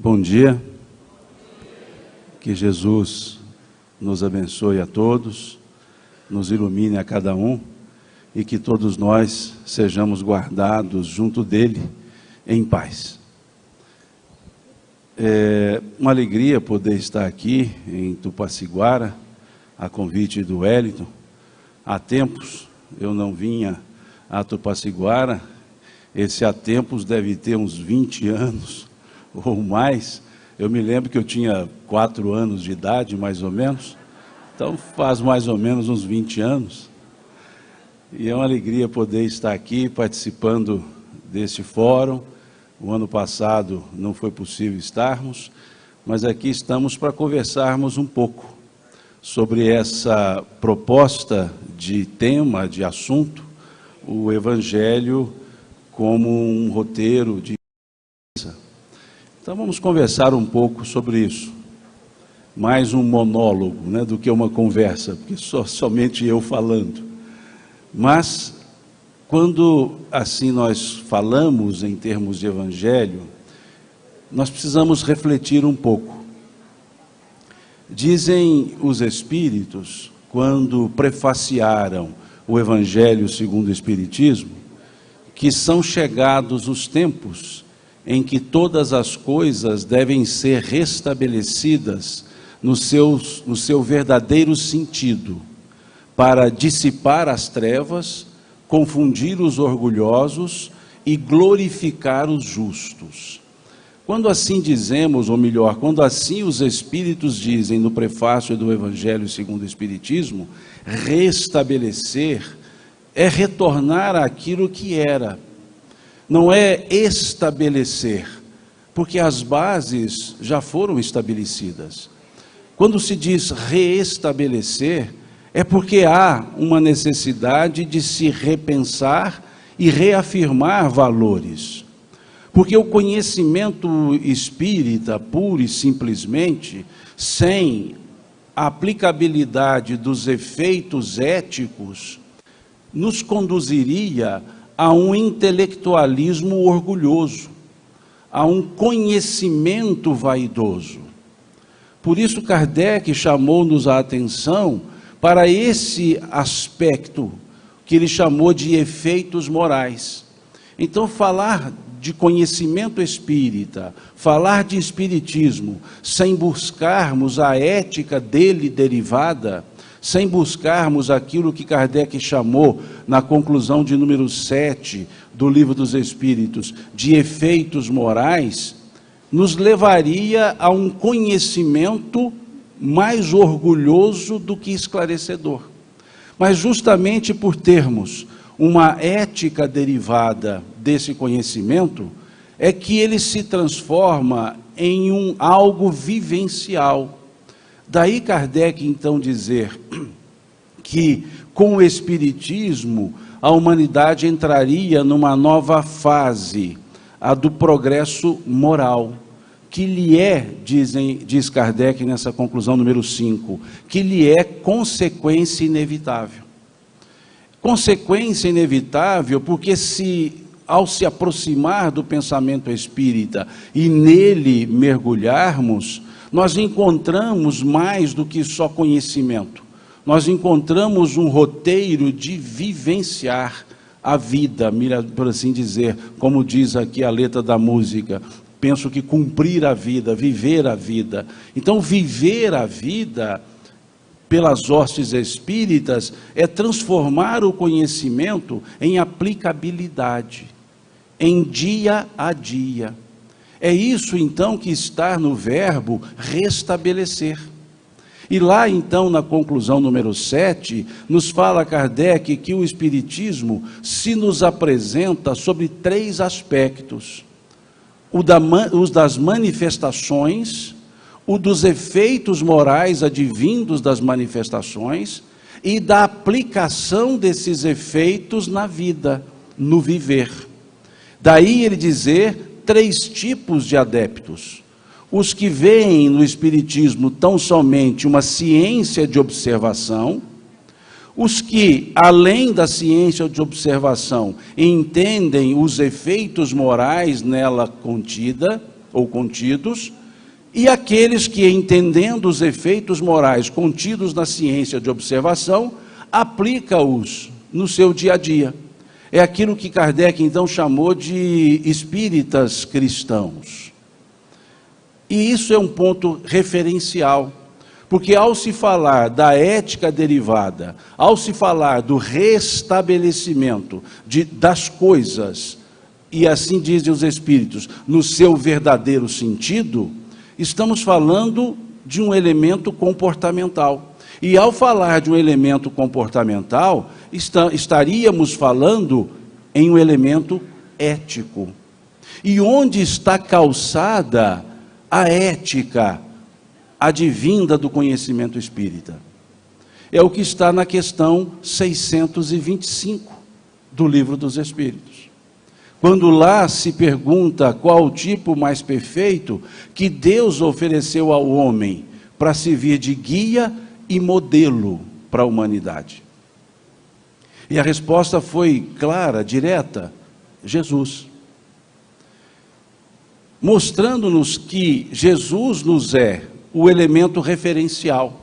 Bom dia, que Jesus nos abençoe a todos, nos ilumine a cada um e que todos nós sejamos guardados junto dele em paz. É uma alegria poder estar aqui em Tupaciguara, a convite do Wellington. Há tempos eu não vinha a Tupaciguara, esse há tempos deve ter uns 20 anos ou mais. Eu me lembro que eu tinha 4 anos de idade, mais ou menos, então faz mais ou menos uns 20 anos. E é uma alegria poder estar aqui participando deste fórum. O ano passado não foi possível estarmos, mas aqui estamos para conversarmos um pouco sobre essa proposta de tema, de assunto, o Evangelho como um roteiro de... Então vamos conversar um pouco sobre isso. Mais um monólogo, né, do que uma conversa, porque somente eu falando. Mas, quando assim nós falamos em termos de Evangelho, nós precisamos refletir um pouco. Dizem os Espíritos, quando prefaciaram o Evangelho segundo o Espiritismo, que são chegados os tempos em que todas as coisas devem ser restabelecidas no seu verdadeiro sentido, para dissipar as trevas, confundir os orgulhosos e glorificar os justos. Quando assim dizemos, ou melhor, quando assim os Espíritos dizem no prefácio do Evangelho segundo o Espiritismo, restabelecer é retornar àquilo que era, não é estabelecer, porque as bases já foram estabelecidas. Quando se diz reestabelecer, é porque há uma necessidade de se repensar e reafirmar valores. Porque o conhecimento espírita, puro e simplesmente, sem a aplicabilidade dos efeitos éticos, nos conduziria a um intelectualismo orgulhoso, a um conhecimento vaidoso. Por isso Kardec chamou-nos a atenção para esse aspecto que ele chamou de efeitos morais. Então, falar de conhecimento espírita, falar de espiritismo, sem buscarmos a ética dele derivada, sem buscarmos aquilo que Kardec chamou, na conclusão de número 7 do Livro dos Espíritos, de efeitos morais, nos levaria a um conhecimento mais orgulhoso do que esclarecedor. Mas justamente por termos uma ética derivada desse conhecimento, é que ele se transforma em algo vivencial. Daí Kardec então dizer que com o Espiritismo a humanidade entraria numa nova fase, a do progresso moral, que lhe é, diz Kardec nessa conclusão número 5, que lhe é consequência inevitável. Consequência inevitável porque ao se aproximar do pensamento espírita e nele mergulharmos, nós encontramos mais do que só conhecimento. Nós encontramos um roteiro de vivenciar a vida, por assim dizer, como diz aqui a letra da música. Penso que cumprir a vida, viver a vida. Então, viver a vida, pelas hostes espíritas, é transformar o conhecimento em aplicabilidade, em dia a dia. É isso, então, que está no verbo restabelecer. E lá, então, na conclusão número 7, nos fala Kardec que o Espiritismo se nos apresenta sobre 3 aspectos. O das manifestações, o dos efeitos morais advindos das manifestações e da aplicação desses efeitos na vida, no viver. Daí ele dizer 3 tipos de adeptos. Os que veem no Espiritismo tão somente uma ciência de observação, os que, além da ciência de observação, entendem os efeitos morais nela contida, ou contidos, e aqueles que, entendendo os efeitos morais contidos na ciência de observação, aplica-os no seu dia a dia. É aquilo que Kardec então chamou de espíritas cristãos. E isso é um ponto referencial, porque ao se falar da ética derivada, ao se falar do restabelecimento das coisas, e assim dizem os espíritos, no seu verdadeiro sentido, estamos falando de um elemento comportamental. E ao falar de um elemento comportamental, estaríamos falando em um elemento ético. E onde está calçada a ética advinda do conhecimento espírita? É o que está na questão 625 do Livro dos Espíritos. Quando lá se pergunta qual o tipo mais perfeito que Deus ofereceu ao homem para servir de guia e modelo para a humanidade. E a resposta foi clara, direta: Jesus. Mostrando-nos que Jesus nos é o elemento referencial.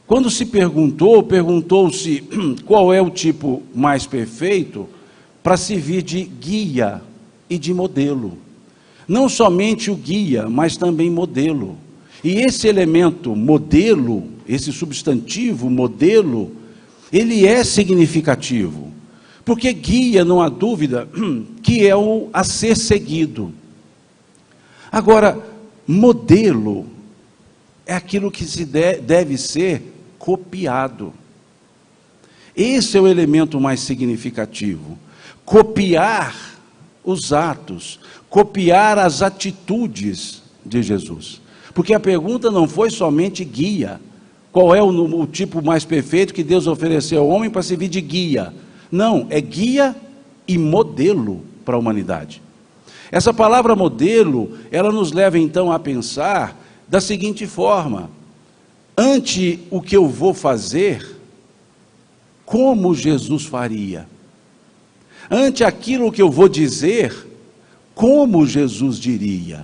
Quando se perguntou-se qual é o tipo mais perfeito para servir de guia e de modelo. Não somente o guia, mas também modelo. E esse elemento modelo, esse substantivo modelo, ele é significativo. Porque guia, não há dúvida, que é o a ser seguido. Agora, modelo é aquilo que deve ser copiado. Esse é o elemento mais significativo. Copiar os atos, copiar as atitudes de Jesus. Porque a pergunta não foi somente guia. Qual é o tipo mais perfeito que Deus ofereceu ao homem para servir de guia? Não, é guia e modelo para a humanidade. Essa palavra modelo, ela nos leva então a pensar da seguinte forma: ante o que eu vou fazer, como Jesus faria? Ante aquilo que eu vou dizer, como Jesus diria?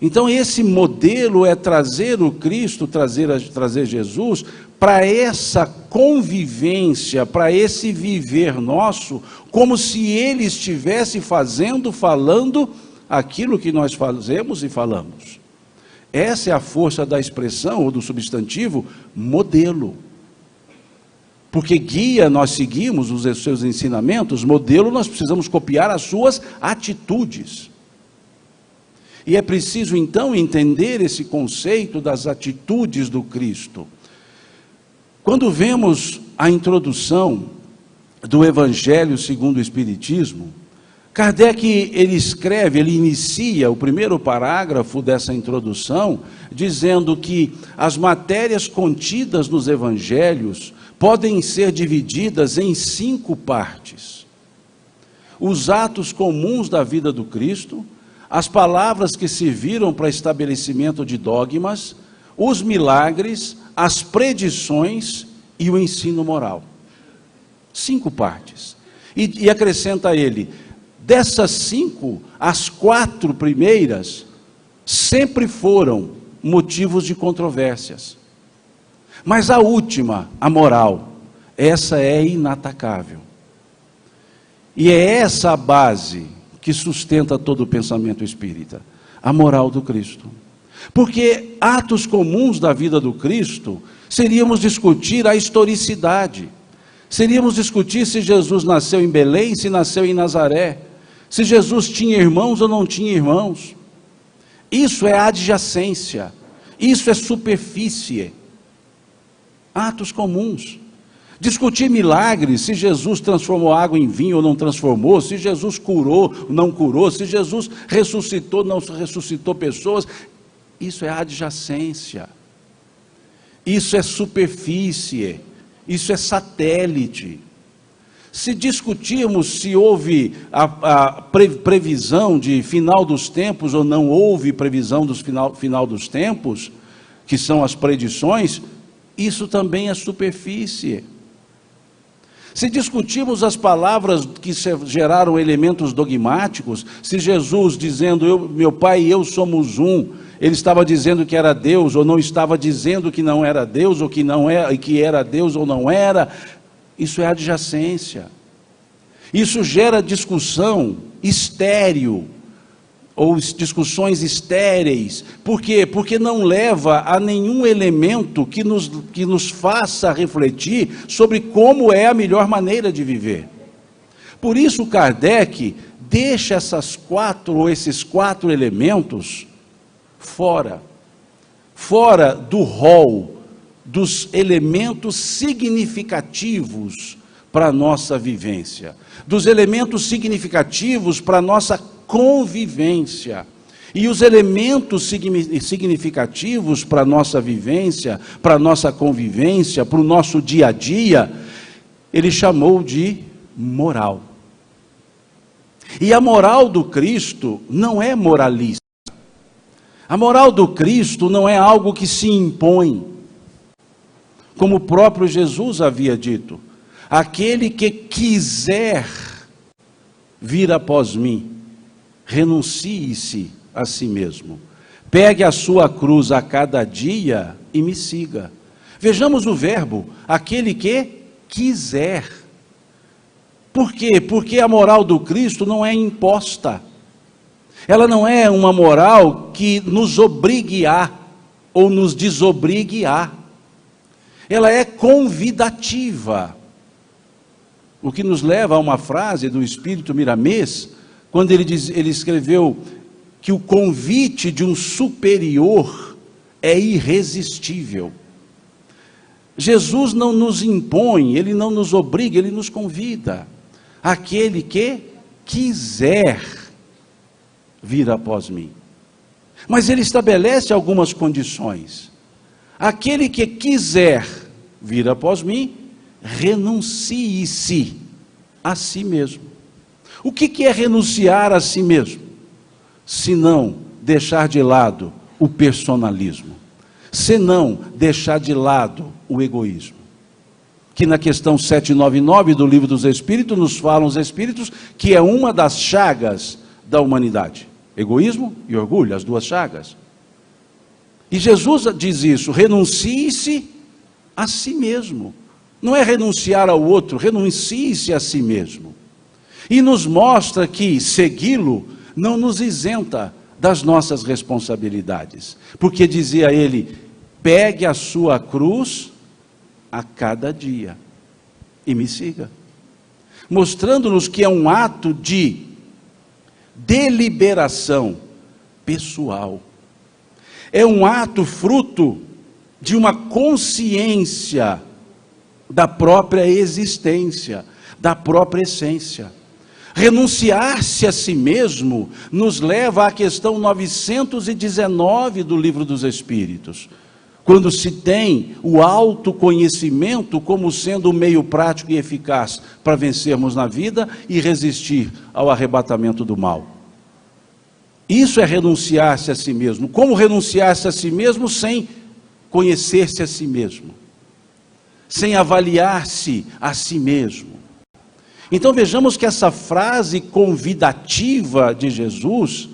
Então esse modelo é trazer o Cristo, trazer Jesus para essa convivência, para esse viver nosso, como se Ele estivesse falando aquilo que nós fazemos e falamos. Essa é a força da expressão ou do substantivo modelo. Porque guia nós seguimos os seus ensinamentos, modelo nós precisamos copiar as suas atitudes. E é preciso então entender esse conceito das atitudes do Cristo. Quando vemos a introdução do Evangelho segundo o Espiritismo, Kardec ele inicia o primeiro parágrafo dessa introdução, dizendo que as matérias contidas nos Evangelhos podem ser divididas em 5 partes: os atos comuns da vida do Cristo, as palavras que serviram para estabelecimento de dogmas, os milagres, as predições e o ensino moral. 5 partes. E acrescenta ele: dessas 5, as 4 primeiras sempre foram motivos de controvérsias. Mas a última, a moral, essa é inatacável. E é essa a base que sustenta todo o pensamento espírita, a moral do Cristo. Porque atos comuns da vida do Cristo, seríamos discutir a historicidade, seríamos discutir se Jesus nasceu em Belém, se nasceu em Nazaré, se Jesus tinha irmãos ou não tinha irmãos. Isso é adjacência, isso é superfície. Atos comuns. Discutir milagres, se Jesus transformou água em vinho ou não transformou, se Jesus curou ou não curou, se Jesus ressuscitou ou não ressuscitou pessoas, isso é adjacência, isso é superfície, isso é satélite. Se discutirmos se houve a previsão de final dos tempos ou não houve previsão do final dos tempos, que são as predições, isso também é superfície. Se discutirmos as palavras que geraram elementos dogmáticos, se Jesus dizendo, meu Pai e eu somos um, ele estava dizendo que era Deus, ou não estava dizendo que não era Deus, ou que não é, que era Deus ou não era, isso é adjacência. Isso gera discussão estéril, ou discussões estéreis. Por quê? Porque não leva a nenhum elemento que nos faça refletir sobre como é a melhor maneira de viver. Por isso Kardec deixa esses quatro elementos fora do rol dos elementos significativos para a nossa vivência, dos elementos significativos para a nossa convivência. E os elementos significativos para a nossa vivência, para a nossa convivência, para o nosso dia a dia, ele chamou de moral. E a moral do Cristo não é moralista. A moral do Cristo não é algo que se impõe. Como o próprio Jesus havia dito, aquele que quiser vir após mim, renuncie-se a si mesmo, pegue a sua cruz a cada dia e me siga. Vejamos o verbo, aquele que quiser. Por quê? Porque a moral do Cristo não é imposta. Ela não é uma moral que nos obrigue a, ou nos desobrigue a. Ela é convidativa. O que nos leva a uma frase do Espírito Miramês, quando ele escreveu que o convite de um superior é irresistível. Jesus não nos impõe, ele não nos obriga, ele nos convida. Aquele que quiser vir após mim. Mas ele estabelece algumas condições. Aquele que quiser vir após mim, renuncie-se a si mesmo. O que é renunciar a si mesmo? Se não deixar de lado o personalismo, se não deixar de lado o egoísmo. Que na questão 799 do Livro dos Espíritos, nos falam os Espíritos que é uma das chagas da humanidade. Egoísmo e orgulho, as duas chagas. E Jesus diz isso, renuncie-se a si mesmo. Não é renunciar ao outro, renuncie-se a si mesmo. E nos mostra que segui-lo não nos isenta das nossas responsabilidades. Porque dizia ele, pegue a sua cruz a cada dia e me siga. Mostrando-nos que é um ato de deliberação pessoal. É um ato fruto de uma consciência da própria existência, da própria essência. Renunciar-se a si mesmo nos leva à questão 919 do Livro dos Espíritos, quando se tem o autoconhecimento como sendo o meio prático e eficaz para vencermos na vida e resistir ao arrebatamento do mal. Isso é renunciar-se a si mesmo. Como renunciar-se a si mesmo sem conhecer-se a si mesmo? Sem avaliar-se a si mesmo? Então vejamos que essa frase convidativa de Jesus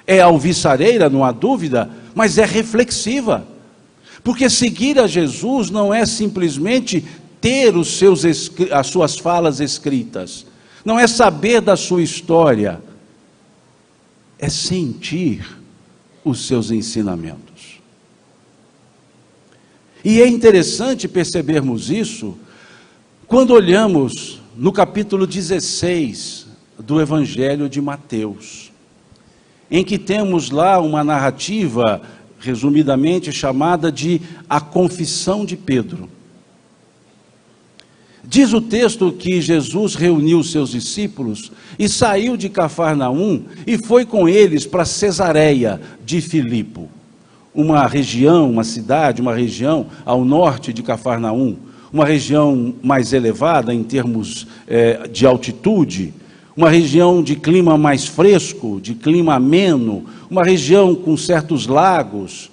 é alvissareira, não há dúvida, mas é reflexiva. Porque seguir a Jesus não é simplesmente ter as suas falas escritas, não é saber da sua história, é sentir os seus ensinamentos. E é interessante percebermos isso quando olhamos no capítulo 16 do Evangelho de Mateus, em que temos lá uma narrativa, resumidamente chamada de a confissão de Pedro. Diz o texto que Jesus reuniu seus discípulos e saiu de Cafarnaum e foi com eles para Cesareia de Filipe, uma região, uma cidade, uma região ao norte de Cafarnaum, uma região mais elevada em termos de altitude, uma região de clima mais fresco, de clima ameno, uma região com certos lagos.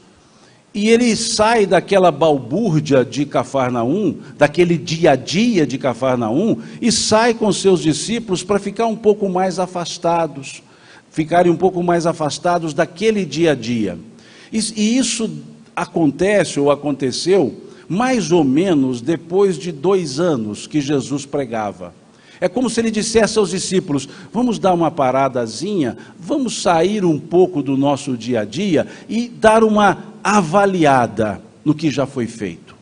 E ele sai daquela balbúrdia de Cafarnaum, daquele dia a dia de Cafarnaum, e sai com seus discípulos para ficar um pouco mais afastados, ficarem um pouco mais afastados daquele dia a dia. E isso acontece ou aconteceu mais ou menos depois de 2 anos que Jesus pregava. É como se ele dissesse aos discípulos: vamos dar uma paradazinha, vamos sair um pouco do nosso dia a dia e dar uma avaliada no que já foi feito.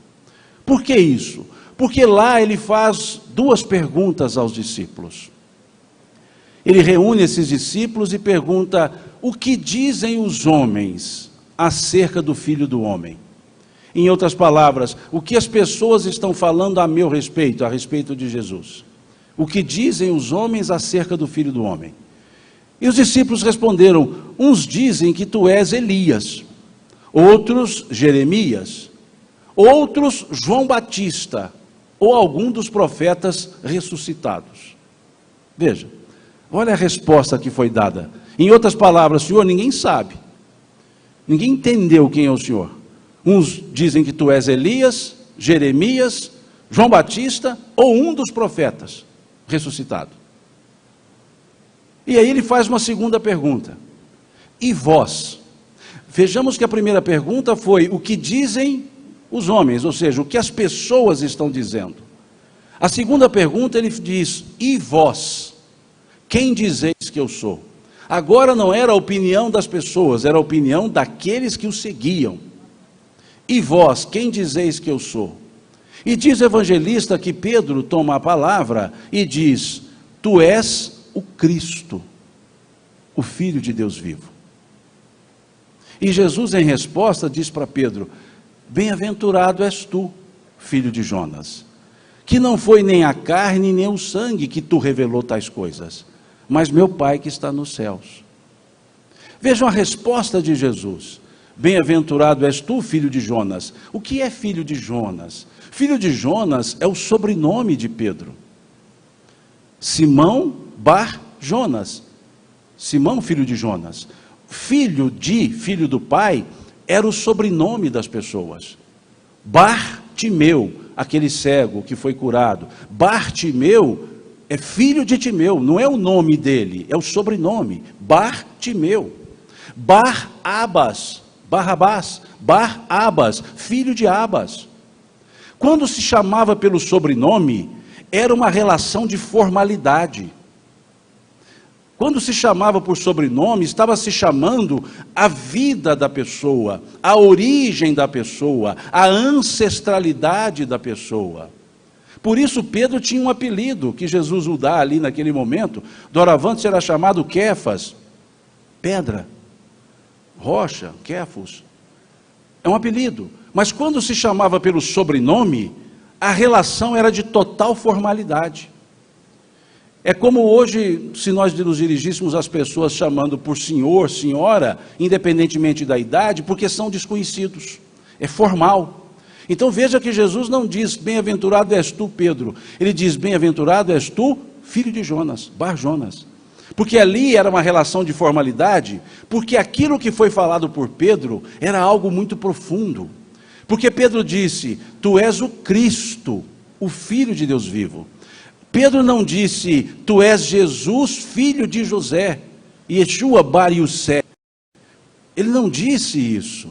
Por que isso? Porque lá ele faz 2 perguntas aos discípulos. Ele reúne esses discípulos e pergunta: o que dizem os homens acerca do Filho do Homem? Em outras palavras, o que as pessoas estão falando a meu respeito, a respeito de Jesus? O que dizem os homens acerca do Filho do Homem? E os discípulos responderam: uns dizem que tu és Elias, outros Jeremias, outros João Batista, ou algum dos profetas ressuscitados. Veja, olha a resposta que foi dada. Em outras palavras: Senhor, ninguém sabe, ninguém entendeu quem é o Senhor. Uns dizem que tu és Elias, Jeremias, João Batista, ou um dos profetas ressuscitado. E aí ele faz uma segunda pergunta: e vós? Vejamos que a primeira pergunta foi o que dizem os homens, ou seja, o que as pessoas estão dizendo. A segunda pergunta ele diz: e vós? Quem dizeis que eu sou? Agora não era a opinião das pessoas, era a opinião daqueles que o seguiam. E vós, quem dizeis que eu sou? E diz o evangelista que Pedro toma a palavra e diz: tu és o Cristo, o Filho de Deus vivo. E Jesus, em resposta, diz para Pedro: bem-aventurado és tu, filho de Jonas, que não foi nem a carne nem o sangue que tu revelou tais coisas, mas meu Pai que está nos céus. Vejam a resposta de Jesus: bem-aventurado és tu, filho de Jonas. O que é filho de Jonas? Filho de Jonas é o sobrenome de Pedro. Simão Bar Jonas. Simão, filho de Jonas. Filho do pai, era o sobrenome das pessoas. Bartimeu, aquele cego que foi curado. Bartimeu é filho de Timeu, não é o nome dele, é o sobrenome. Bartimeu. Barabás, filho de Abas. Quando se chamava pelo sobrenome, era uma relação de formalidade. Quando se chamava por sobrenome, estava se chamando a vida da pessoa, a origem da pessoa, a ancestralidade da pessoa. Por isso Pedro tinha um apelido que Jesus o dá ali naquele momento. Doravante era chamado Kefas, pedra, rocha, Kefos. É um apelido. Mas quando se chamava pelo sobrenome, a relação era de total formalidade. É como hoje, se nós nos dirigíssemos às pessoas chamando por senhor, senhora, independentemente da idade, porque são desconhecidos. É formal. Então veja que Jesus não diz: bem-aventurado és tu, Pedro. Ele diz: bem-aventurado és tu, filho de Jonas, Bar Jonas. Porque ali era uma relação de formalidade, porque aquilo que foi falado por Pedro era algo muito profundo. Porque Pedro disse: tu és o Cristo, o Filho de Deus vivo. Pedro não disse: tu és Jesus, filho de José, Yeshua Bar Yosef. Ele não disse isso.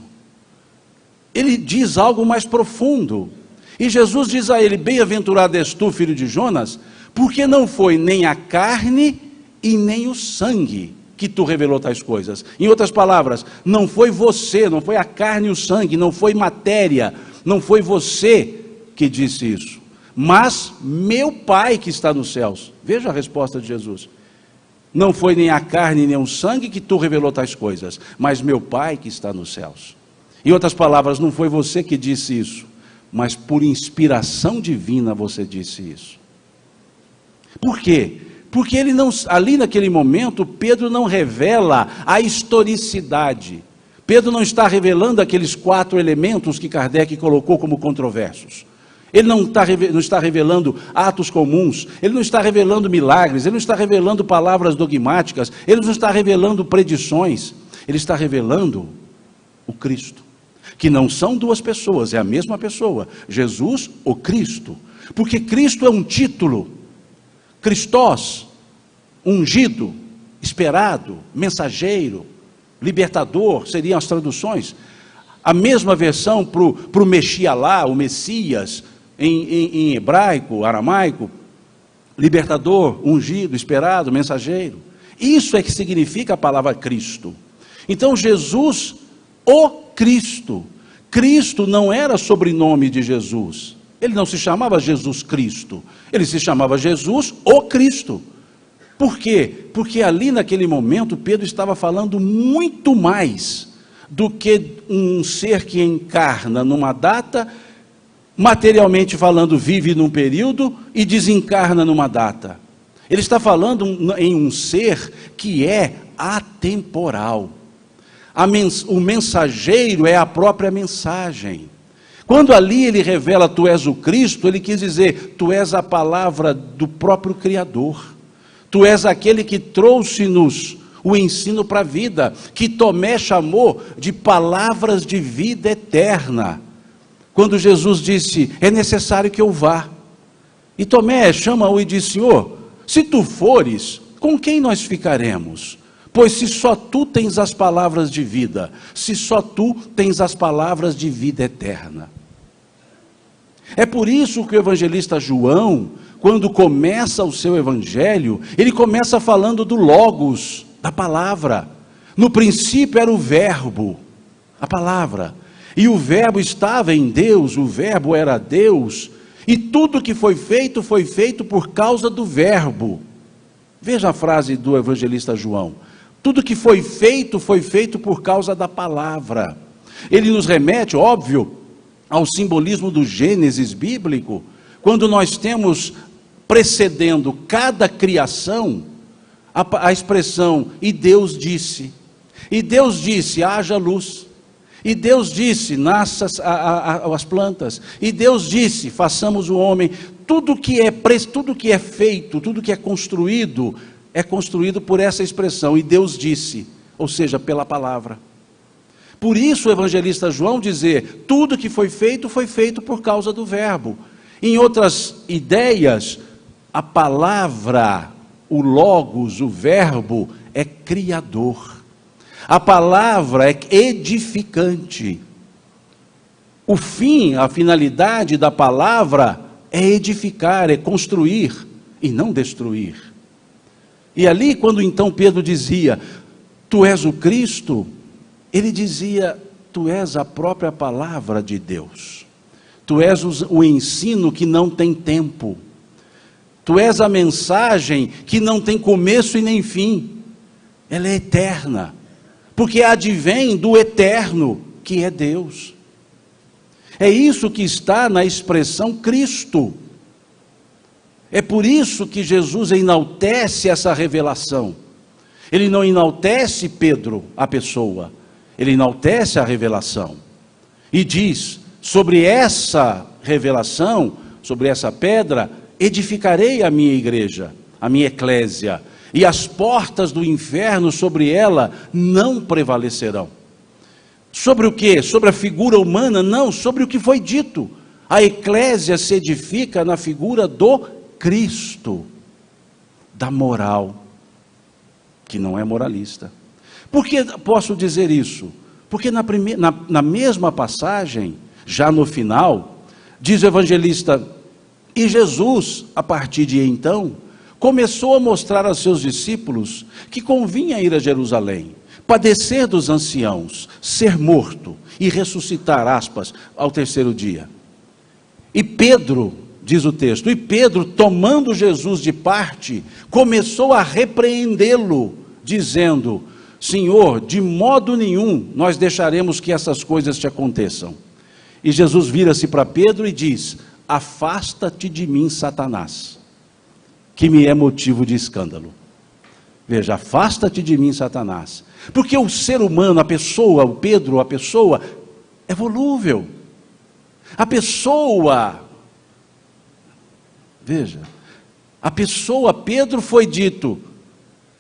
Ele diz algo mais profundo. E Jesus diz a ele: bem-aventurado és tu, filho de Jonas, porque não foi nem a carne e nem o sangue que tu revelou tais coisas. Em outras palavras, não foi você, não foi a carne e o sangue, não foi matéria, não foi você que disse isso, mas meu Pai que está nos céus. Veja a resposta de Jesus: não foi nem a carne nem o sangue que tu revelou tais coisas, mas meu Pai que está nos céus. Em outras palavras, não foi você que disse isso, mas por inspiração divina você disse isso. Por quê? Porque ele não, ali naquele momento, Pedro não revela a historicidade. Pedro não está revelando aqueles 4 elementos que Kardec colocou como controversos. Ele não está revelando atos comuns, ele não está revelando milagres, ele não está revelando palavras dogmáticas, ele não está revelando predições, ele está revelando o Cristo. que não são duas pessoas, é a mesma pessoa, Jesus, o Cristo. Porque Cristo é um título, Christos, ungido, esperado, mensageiro, libertador, seriam as traduções. A mesma versão para o Mexialá, o Messias, em hebraico, aramaico, libertador, ungido, esperado, mensageiro. Isso é que significa a palavra Cristo. Então Jesus, o Cristo. Cristo não era sobrenome de Jesus. Ele não se chamava Jesus Cristo. Ele se chamava Jesus, o Cristo. Por quê? Porque ali naquele momento Pedro estava falando muito mais do que um ser que encarna numa data, materialmente falando, vive num período e desencarna numa data. Ele está falando em um ser que é atemporal. O mensageiro é a própria mensagem. Quando ali ele revela tu és o Cristo, ele quis dizer, tu és a palavra do próprio Criador. Tu és aquele que trouxe-nos o ensino para a vida, que Tomé chamou de palavras de vida eterna. Quando Jesus disse, é necessário que eu vá. E Tomé chama-o e diz, Senhor, se tu fores, com quem nós ficaremos? Pois se só tu tens as palavras de vida, se só tu tens as palavras de vida eterna. É por isso que o evangelista João, quando começa o seu evangelho, ele começa falando do Logos, da palavra. No princípio era o verbo, a palavra. E o verbo estava em Deus, o verbo era Deus. E tudo que foi feito por causa do verbo. Veja a frase do evangelista João. Tudo que foi feito por causa da palavra. Ele nos remete, óbvio, ao simbolismo do Gênesis bíblico, quando nós temos precedendo cada criação, a expressão, e Deus disse, haja luz, e Deus disse, nasçam as plantas, e Deus disse, façamos o homem. Tudo que é feito, tudo que é construído por essa expressão, e Deus disse, ou seja, pela palavra. Por isso o evangelista João dizer, tudo que foi feito por causa do verbo. Em outras ideias, a palavra, o logos, o verbo, é criador. A palavra é edificante. O fim, a finalidade da palavra é edificar, é construir e não destruir. E ali, quando então Pedro dizia, tu és o Cristo, ele dizia, tu és a própria palavra de Deus. Tu és o ensino que não tem tempo. Tu és a mensagem que não tem começo e nem fim. Ela é eterna. Porque advém do eterno, que é Deus. É isso que está na expressão Cristo. É por isso que Jesus enaltece essa revelação. Ele não enaltece Pedro, a pessoa. Ele enaltece a revelação. E diz, sobre essa revelação, sobre essa pedra, edificarei a minha igreja, a minha eclésia. E as portas do inferno sobre ela não prevalecerão. Sobre o quê? Sobre a figura humana? Não, sobre o que foi dito. A eclésia se edifica na figura do Cristo, da moral, que não é moralista. Por que posso dizer isso? Porque na mesma passagem, já no final, diz o evangelista, e Jesus, a partir de então, começou a mostrar aos seus discípulos que convinha ir a Jerusalém, padecer dos anciãos, ser morto e ressuscitar, aspas, ao terceiro dia. E Pedro, diz o texto, e Pedro, tomando Jesus de parte, começou a repreendê-lo, dizendo, Senhor, de modo nenhum nós deixaremos que essas coisas te aconteçam. E Jesus vira-se para Pedro e diz, afasta-te de mim, Satanás, que me é motivo de escândalo. Veja, afasta-te de mim, Satanás. Porque o ser humano, a pessoa, o Pedro, a pessoa, é volúvel. A pessoa, veja, a pessoa, Pedro, foi dito,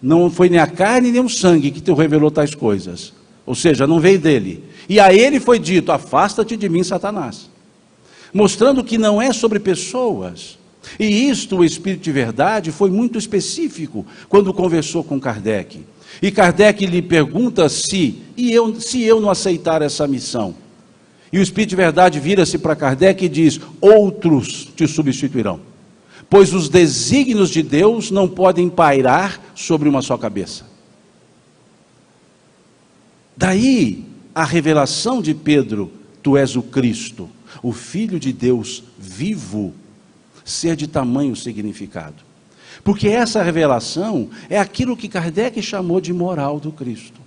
não foi nem a carne nem o sangue que te revelou tais coisas, ou seja, não veio dele. E a ele foi dito: afasta-te de mim, Satanás. Mostrando que não é sobre pessoas. E isto, o Espírito de Verdade, foi muito específico quando conversou com Kardec. E Kardec lhe pergunta se eu não aceitar essa missão. E o Espírito de Verdade vira-se para Kardec e diz: outros te substituirão, pois os desígnios de Deus não podem pairar sobre uma só cabeça. Daí a revelação de Pedro: tu és o Cristo, o Filho de Deus vivo, ser de tamanho significado. Porque essa revelação é aquilo que Kardec chamou de moral do Cristo.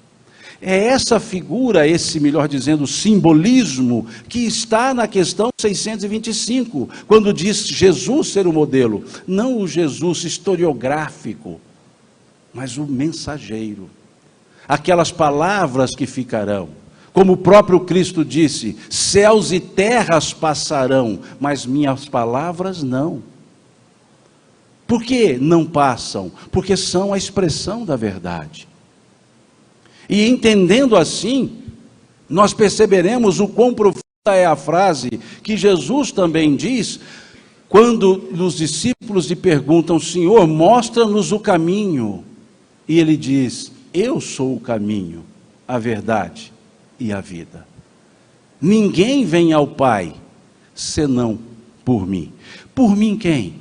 É essa figura, melhor dizendo, simbolismo, que está na questão 625, quando diz Jesus ser o modelo. Não o Jesus historiográfico, mas o mensageiro. Aquelas palavras que ficarão. Como o próprio Cristo disse: céus e terras passarão, mas minhas palavras não. Por que não passam? Porque são a expressão da verdade. E entendendo assim, nós perceberemos o quão profunda é a frase que Jesus também diz, quando os discípulos lhe perguntam: Senhor, mostra-nos o caminho. E ele diz: eu sou o caminho, a verdade e a vida. Ninguém vem ao Pai senão por mim. Por mim quem?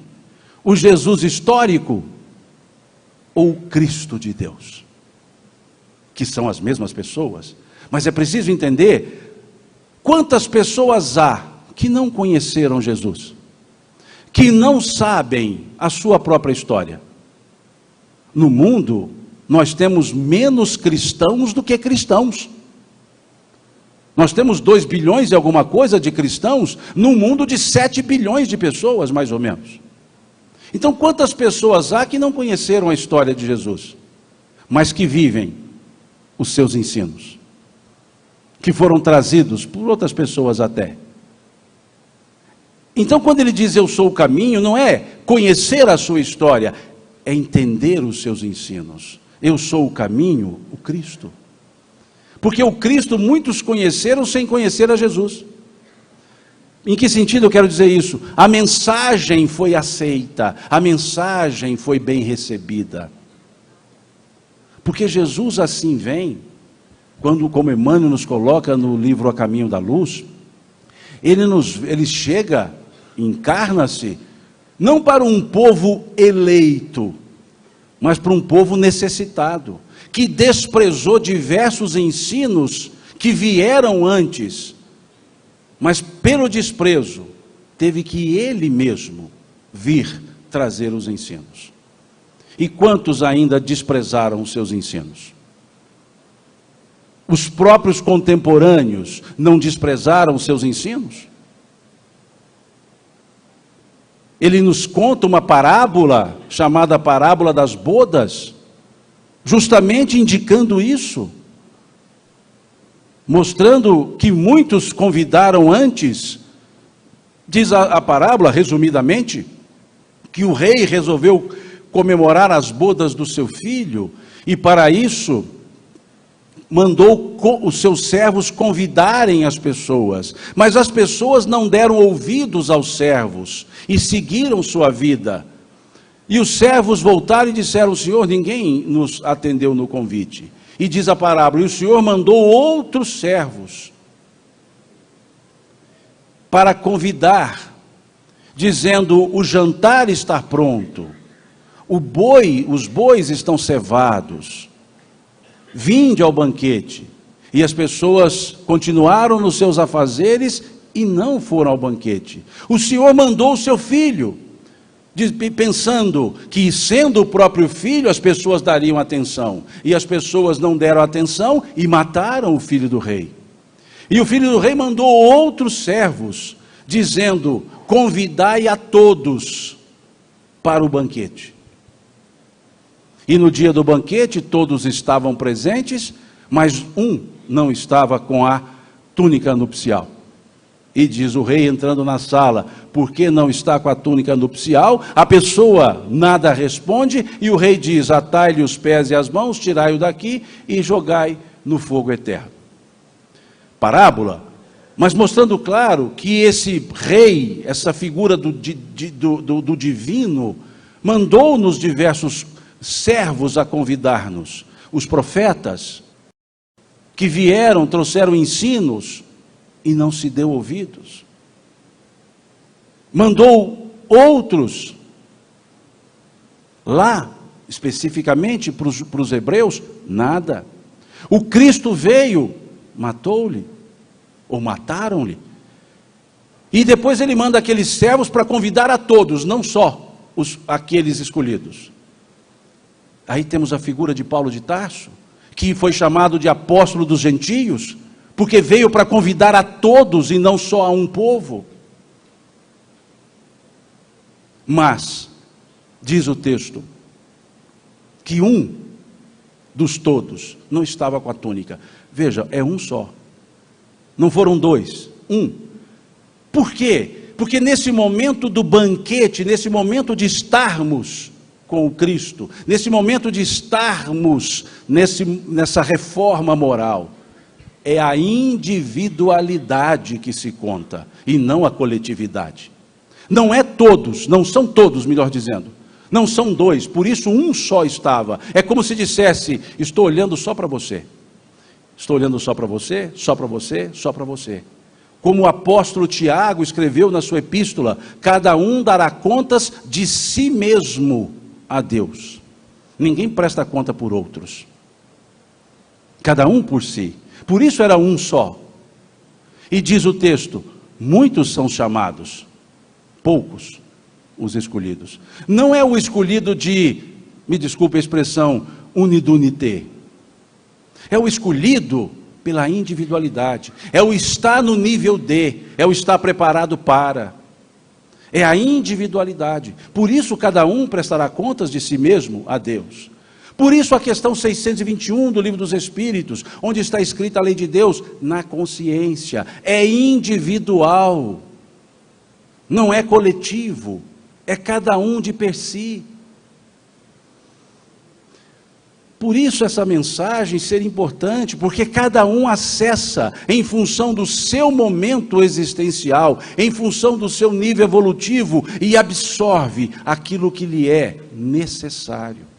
O Jesus histórico ou o Cristo de Deus? Que são as mesmas pessoas, mas é preciso entender quantas pessoas há que não conheceram Jesus, que não sabem a sua própria história. No mundo, nós temos menos cristãos do que cristãos. Nós temos 2 bilhões e alguma coisa de cristãos, num mundo de 7 bilhões de pessoas, mais ou menos. Então, quantas pessoas há que não conheceram a história de Jesus, mas que vivem os seus ensinos, que foram trazidos por outras pessoas até. Então, quando ele diz eu sou o caminho, não é conhecer a sua história, é entender os seus ensinos. Eu sou o caminho, o Cristo. Porque o Cristo muitos conheceram sem conhecer a Jesus. Em que sentido eu quero dizer isso? A mensagem foi aceita, a mensagem foi bem recebida. Porque Jesus assim vem, quando, como Emmanuel nos coloca no livro A Caminho da Luz, ele chega, encarna-se, não para um povo eleito, mas para um povo necessitado, que desprezou diversos ensinos que vieram antes, mas pelo desprezo, teve que ele mesmo vir trazer os ensinos. E quantos ainda desprezaram os seus ensinos? Os próprios contemporâneos não desprezaram os seus ensinos? Ele nos conta uma parábola, chamada parábola das bodas, justamente indicando isso, mostrando que muitos convidaram antes. Diz a parábola, resumidamente, que o rei resolveu comemorar as bodas do seu filho, e para isso mandou os seus servos convidarem as pessoas, mas as pessoas não deram ouvidos aos servos e seguiram sua vida. E os servos voltaram e disseram: Senhor, ninguém nos atendeu no convite. E diz a parábola: e o Senhor mandou outros servos para convidar, dizendo: o jantar está pronto, os bois estão cevados, vinde ao banquete. E as pessoas continuaram nos seus afazeres e não foram ao banquete. O Senhor mandou o seu filho, pensando que, sendo o próprio filho, as pessoas dariam atenção. E as pessoas não deram atenção e mataram o filho do rei. E o filho do rei mandou outros servos, dizendo: convidai a todos para o banquete. E no dia do banquete todos estavam presentes, mas um não estava com a túnica nupcial. E diz o rei, entrando na sala: por que não está com a túnica nupcial? A pessoa nada responde, e o rei diz: atai-lhe os pés e as mãos, tirai-o daqui e jogai no fogo eterno. Parábola, mas mostrando claro que esse rei, essa figura do divino, mandou-nos diversos servos a convidar-nos. Os profetas, que vieram, trouxeram ensinos, e não se deu ouvidos. Mandou outros, lá, especificamente para os hebreus, nada. O Cristo veio, matou-lhe, ou mataram-lhe. E depois ele manda aqueles servos para convidar a todos, não só aqueles escolhidos. Aí temos a figura de Paulo de Tarso, que foi chamado de apóstolo dos gentios, porque veio para convidar a todos e não só a um povo. Mas, diz o texto, que um dos todos não estava com a túnica. Veja, é um só. Não foram dois, um. Por quê? Porque nesse momento do banquete, nesse momento de estarmos com o Cristo, nesse momento de estarmos nessa reforma moral, é a individualidade que se conta, e não a coletividade. Não é todos, não são todos, melhor dizendo. Não são dois, por isso um só estava. É como se dissesse, estou olhando só para você. Estou olhando só para você, só para você, só para você. Como o apóstolo Tiago escreveu na sua epístola, cada um dará contas de si mesmo a Deus. Ninguém presta conta por outros. Cada um por si. Por isso era um só. E diz o texto, muitos são chamados, poucos os escolhidos. Não é o escolhido de, me desculpe a expressão, unidunité. É o escolhido pela individualidade. É o estar no nível D. É o estar preparado para. É a individualidade. Por isso cada um prestará contas de si mesmo a Deus. Por isso a questão 621 do Livro dos Espíritos, onde está escrita a lei de Deus, na consciência. É individual. Não é coletivo. É cada um de per si. Por isso essa mensagem ser importante, porque cada um acessa em função do seu momento existencial, em função do seu nível evolutivo e absorve aquilo que lhe é necessário.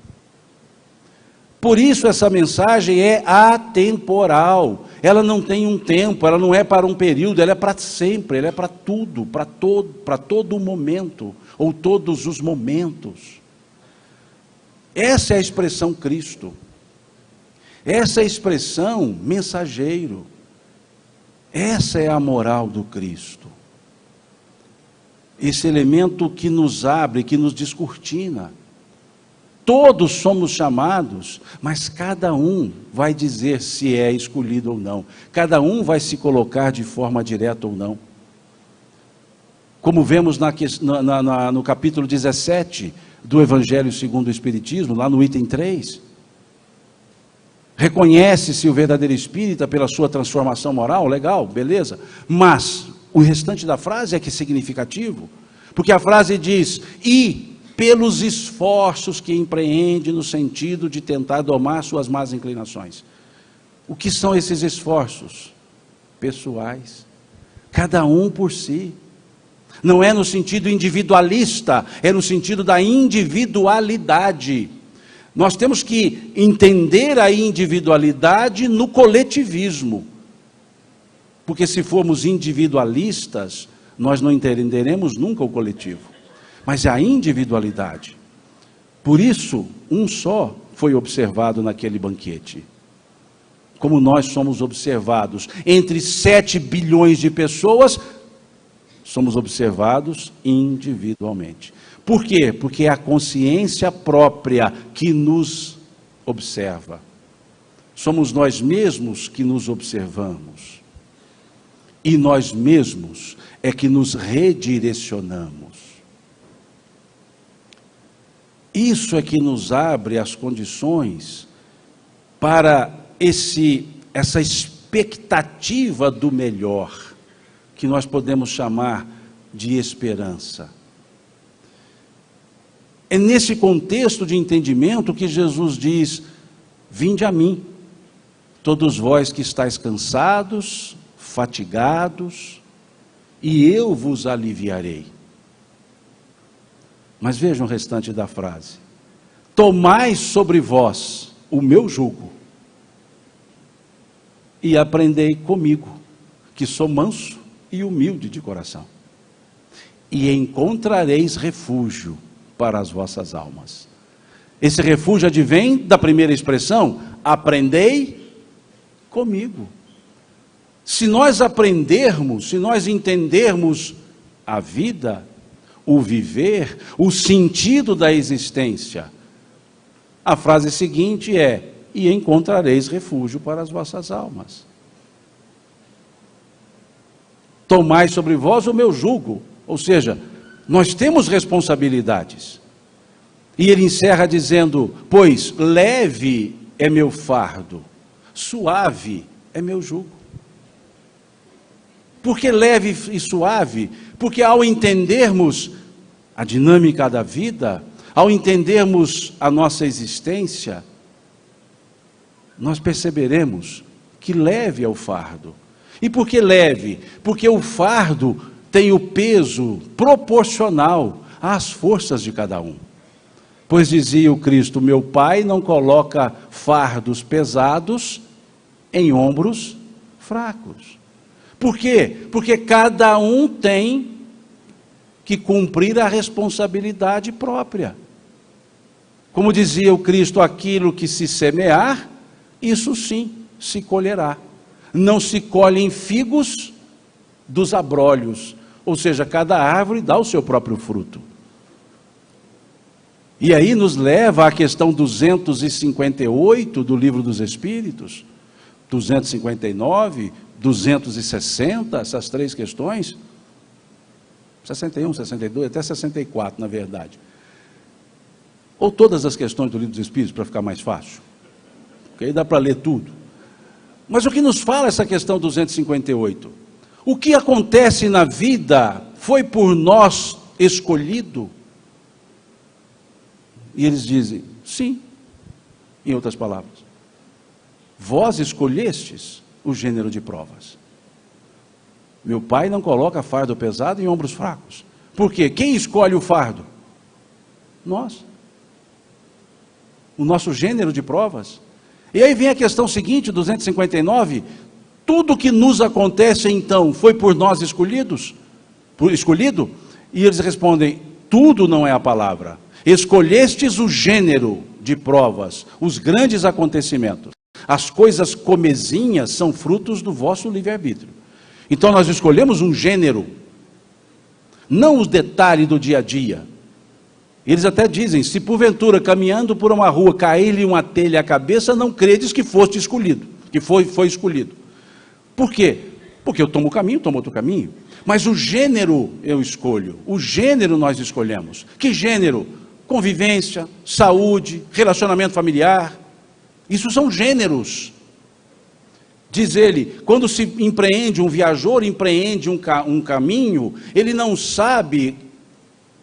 Por isso essa mensagem é atemporal, ela não tem um tempo, ela não é para um período, ela é para sempre, ela é para tudo, para todo momento, ou todos os momentos. Essa é a expressão Cristo, essa é a expressão mensageiro, essa é a moral do Cristo, esse elemento que nos abre, que nos descortina. Todos somos chamados, mas cada um vai dizer se é escolhido ou não, cada um vai se colocar de forma direta ou não. Como vemos no capítulo 17 do Evangelho segundo o Espiritismo, lá no item 3, reconhece-se o verdadeiro espírita pela sua transformação moral, legal, beleza, mas o restante da frase é que é significativo, porque a frase diz, e pelos esforços que empreende no sentido de tentar domar suas más inclinações. O que são esses esforços? Pessoais, cada um por si. Não é no sentido individualista, é no sentido da individualidade. Nós temos que entender a individualidade no coletivismo. Porque se formos individualistas, nós não entenderemos nunca o coletivo. Mas é a individualidade. Por isso, um só foi observado naquele banquete. Como nós somos observados entre 7 bilhões de pessoas, somos observados individualmente. Por quê? Porque é a consciência própria que nos observa. Somos nós mesmos que nos observamos. E nós mesmos é que nos redirecionamos. Isso é que nos abre as condições para essa expectativa do melhor, que nós podemos chamar de esperança. É nesse contexto de entendimento que Jesus diz, vinde a mim, Todos vós que estáis cansados, fatigados, e eu vos aliviarei. Mas vejam o restante da frase. Tomai sobre vós o meu jugo e aprendei comigo, que sou manso e humilde de coração, e encontrareis refúgio para as vossas almas. Esse refúgio advém da primeira expressão, aprendei comigo. Se nós aprendermos, se nós entendermos a vida, o viver, o sentido da existência, a frase seguinte é, e encontrareis refúgio para as vossas almas. Tomai sobre vós o meu jugo, ou seja, nós temos responsabilidades. E ele encerra dizendo, pois leve é meu fardo, suave é meu jugo. Por que leve e suave? Porque ao entendermos a dinâmica da vida, ao entendermos a nossa existência, nós perceberemos que leve é o fardo. E por que leve? Porque o fardo tem o peso proporcional às forças de cada um. Pois dizia o Cristo, meu Pai não coloca fardos pesados em ombros fracos. Por quê? Porque cada um tem que cumprir a responsabilidade própria. Como dizia o Cristo, aquilo que se semear, isso sim se colherá. Não se colhem figos dos abrolhos, ou seja, cada árvore dá o seu próprio fruto. E aí nos leva à questão 258 do Livro dos Espíritos, 259, 260, essas três questões, 61, 62, até 64, na verdade. Ou todas as questões do Livro dos Espíritos, para ficar mais fácil, porque aí dá para ler tudo. Mas o que nos fala essa questão 258? O que acontece na vida foi por nós escolhido? E eles dizem, sim, em outras palavras. Vós escolhestes o gênero de provas. Meu Pai não coloca fardo pesado em ombros fracos. Por quê? Quem escolhe o fardo? Nós. O nosso gênero de provas. E aí vem a questão seguinte, 259, tudo que nos acontece então, foi por nós escolhido? E eles respondem, tudo não é a palavra. Escolhestes o gênero de provas, os grandes acontecimentos. As coisas comezinhas são frutos do vosso livre-arbítrio. Então nós escolhemos um gênero, não os detalhes do dia a dia. Eles até dizem, se porventura caminhando por uma rua cair-lhe uma telha à cabeça, não credes que foste escolhido, que foi escolhido. Por quê? Porque eu tomo um caminho, tomo outro caminho. Mas o gênero eu escolho, o gênero nós escolhemos. Que gênero? Convivência, saúde, relacionamento familiar. Isso são gêneros. Diz ele, quando se empreende, um viajor empreende um caminho, ele não sabe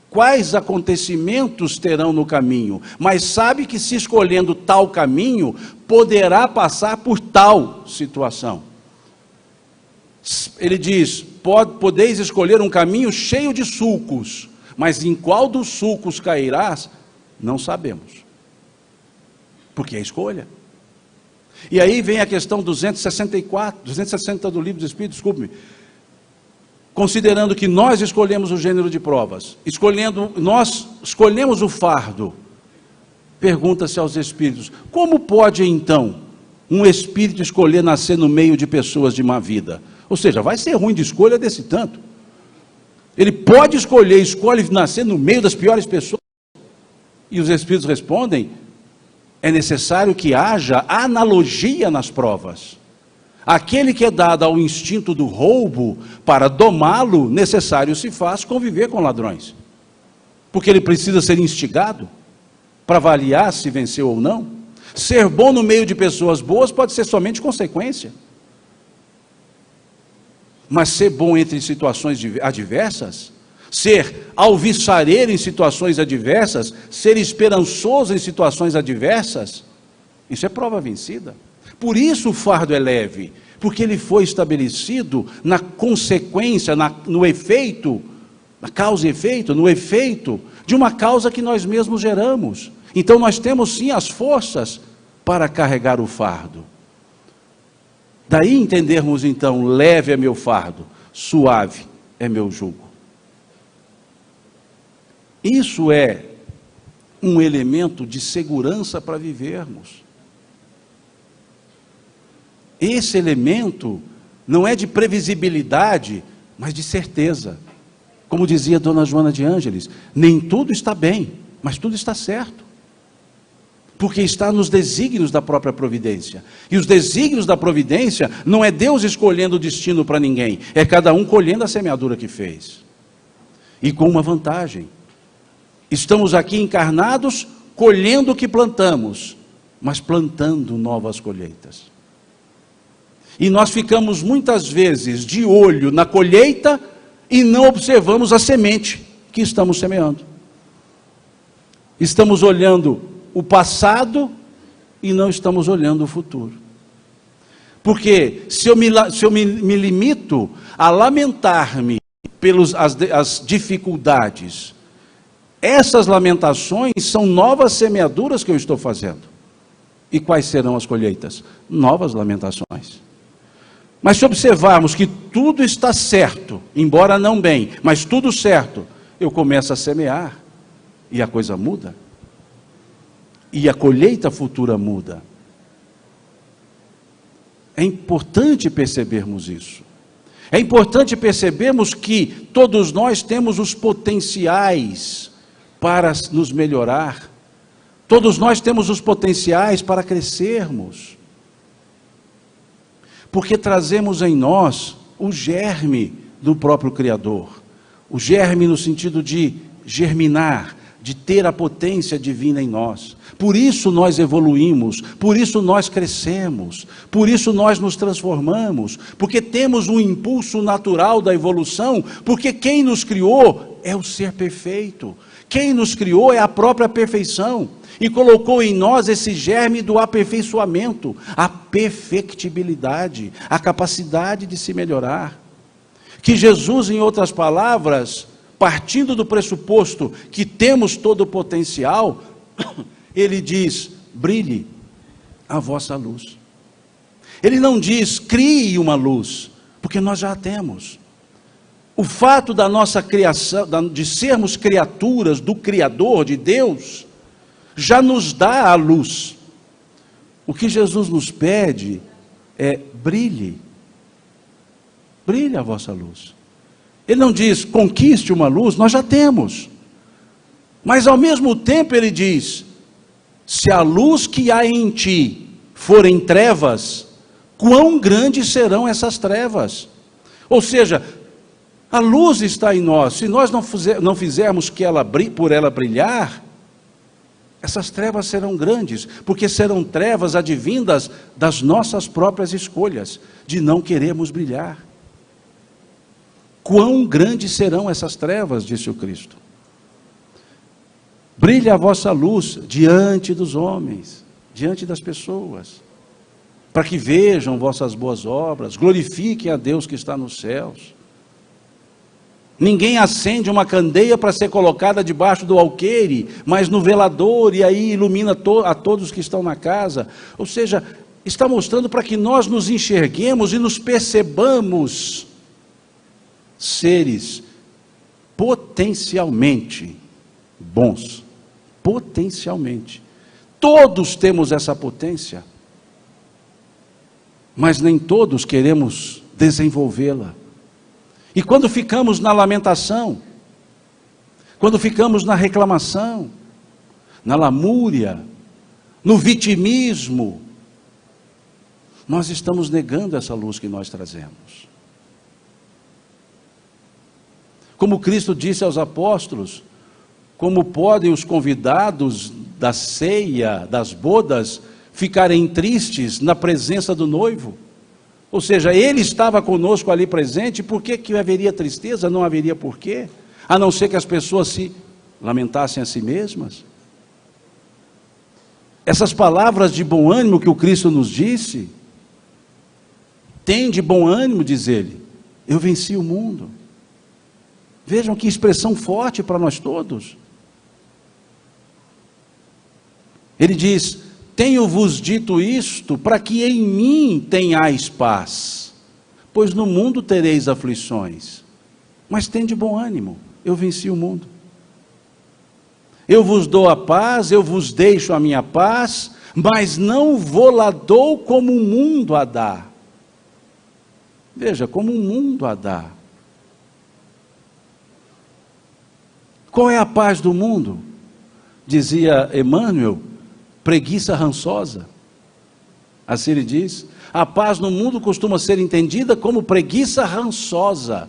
quais acontecimentos terão no caminho, mas sabe que se escolhendo tal caminho, poderá passar por tal situação. Ele diz, podeis escolher um caminho cheio de sulcos, mas em qual dos sulcos cairás, não sabemos. Porque é escolha. E aí vem a questão 260 do Livro dos Espíritos, desculpe-me. Considerando que nós escolhemos o gênero de provas, nós escolhemos o fardo, pergunta-se aos espíritos, como pode então um espírito escolher nascer no meio de pessoas de má vida? Ou seja, vai ser ruim de escolha desse tanto. Ele pode escolhe nascer no meio das piores pessoas. E os espíritos respondem, é necessário que haja analogia nas provas. Aquele que é dado ao instinto do roubo, para domá-lo, necessário se faz conviver com ladrões. Porque ele precisa ser instigado, para avaliar se venceu ou não. Ser bom no meio de pessoas boas pode ser somente consequência. Mas ser bom entre situações adversas, ser alvissareiro em situações adversas, ser esperançoso em situações adversas, isso é prova vencida. Por isso o fardo é leve, porque ele foi estabelecido na consequência, no efeito, na causa e efeito, no efeito de uma causa que nós mesmos geramos. Então nós temos sim as forças para carregar o fardo. Daí entendermos então, leve é meu fardo, suave é meu jugo. Isso é um elemento de segurança para vivermos. Esse elemento não é de previsibilidade, mas de certeza. Como dizia Dona Joana de Ângeles, nem tudo está bem, mas tudo está certo. Porque está nos desígnios da própria providência. E os desígnios da providência não é Deus escolhendo o destino para ninguém, é cada um colhendo a semeadura que fez. E com uma vantagem. Estamos aqui encarnados, colhendo o que plantamos, mas plantando novas colheitas. E nós ficamos muitas vezes de olho na colheita e não observamos a semente que estamos semeando. Estamos olhando o passado e não estamos olhando o futuro. Porque se eu me limito a lamentar-me pelas as dificuldades, essas lamentações são novas semeaduras que eu estou fazendo. E quais serão as colheitas? Novas lamentações. Mas se observarmos que tudo está certo, embora não bem, mas tudo certo, eu começo a semear e a coisa muda. E a colheita futura muda. É importante percebermos isso. É importante percebermos que todos nós temos os potenciais para nos melhorar. Todos nós temos os potenciais para crescermos. Porque trazemos em nós o germe do próprio Criador. O germe no sentido de germinar, de ter a potência divina em nós. Por isso nós evoluímos, por isso nós crescemos, por isso nós nos transformamos, porque temos um impulso natural da evolução, porque quem nos criou é o ser perfeito. Quem nos criou é a própria perfeição. E colocou em nós esse germe do aperfeiçoamento, a perfectibilidade, a capacidade de se melhorar. Que Jesus, em outras palavras, partindo do pressuposto que temos todo o potencial, ele diz, brilhe a vossa luz. Ele não diz, crie uma luz, porque nós já a temos. O fato da nossa criação, de sermos criaturas do Criador, de Deus, já nos dá a luz. O que Jesus nos pede é brilhe a vossa luz. Ele não diz conquiste uma luz, nós já temos. Mas ao mesmo tempo ele diz, se a luz que há em ti forem trevas, quão grandes serão essas trevas? Ou seja, a luz está em nós, se nós não fizermos que por ela brilhar, essas trevas serão grandes, porque serão trevas advindas das nossas próprias escolhas, de não querermos brilhar. Quão grandes serão essas trevas, disse o Cristo. Brilhe a vossa luz diante dos homens, diante das pessoas, para que vejam vossas boas obras, glorifiquem a Deus que está nos céus. Ninguém acende uma candeia para ser colocada debaixo do alqueire, mas no velador, e aí ilumina a todos que estão na casa. Ou seja, está mostrando para que nós nos enxerguemos e nos percebamos seres potencialmente bons. Potencialmente. Todos temos essa potência, mas nem todos queremos desenvolvê-la. E quando ficamos na lamentação, quando ficamos na reclamação, na lamúria, no vitimismo, nós estamos negando essa luz que nós trazemos. Como Cristo disse aos apóstolos, como podem os convidados da ceia, das bodas, ficarem tristes na presença do noivo? Ou seja, ele estava conosco ali presente, por que haveria tristeza? Não haveria porquê, a não ser que as pessoas se lamentassem a si mesmas. Essas palavras de bom ânimo que o Cristo nos disse, tem de bom ânimo, diz ele, eu venci o mundo. Vejam que expressão forte para nós todos. Ele diz, tenho-vos dito isto, para que em mim tenhais paz, pois no mundo tereis aflições, mas tende bom ânimo, eu venci o mundo. Eu vos dou a paz, eu vos deixo a minha paz, mas não vou-la dou como o mundo a dá. Veja, como o mundo a dá. Qual é a paz do mundo? Dizia Emmanuel, preguiça rançosa. Assim ele diz, a paz no mundo costuma ser entendida como preguiça rançosa.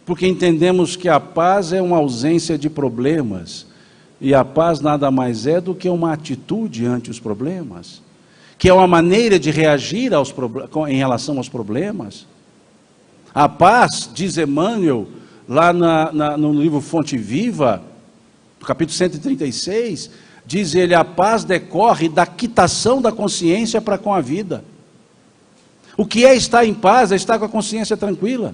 Porque entendemos que a paz é uma ausência de problemas, e a paz nada mais é do que uma atitude ante os problemas, que é uma maneira de reagir em relação aos problemas. A paz, diz Emmanuel, lá no livro Fonte Viva, no capítulo 136, diz ele, a paz decorre da quitação da consciência para com a vida. O que é estar em paz? É estar com a consciência tranquila.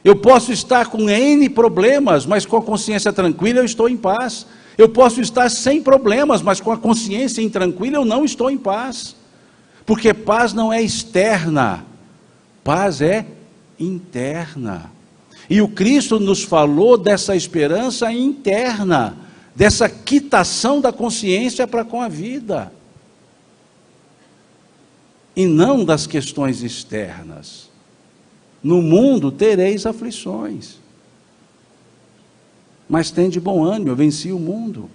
Eu posso estar com N problemas, mas com a consciência tranquila eu estou em paz. Eu posso estar sem problemas, mas com a consciência intranquila eu não estou em paz. Porque paz não é externa, paz é interna. E o Cristo nos falou dessa esperança interna, dessa quitação da consciência para com a vida. E não das questões externas. No mundo tereis aflições, mas tende bom ânimo, eu venci o mundo.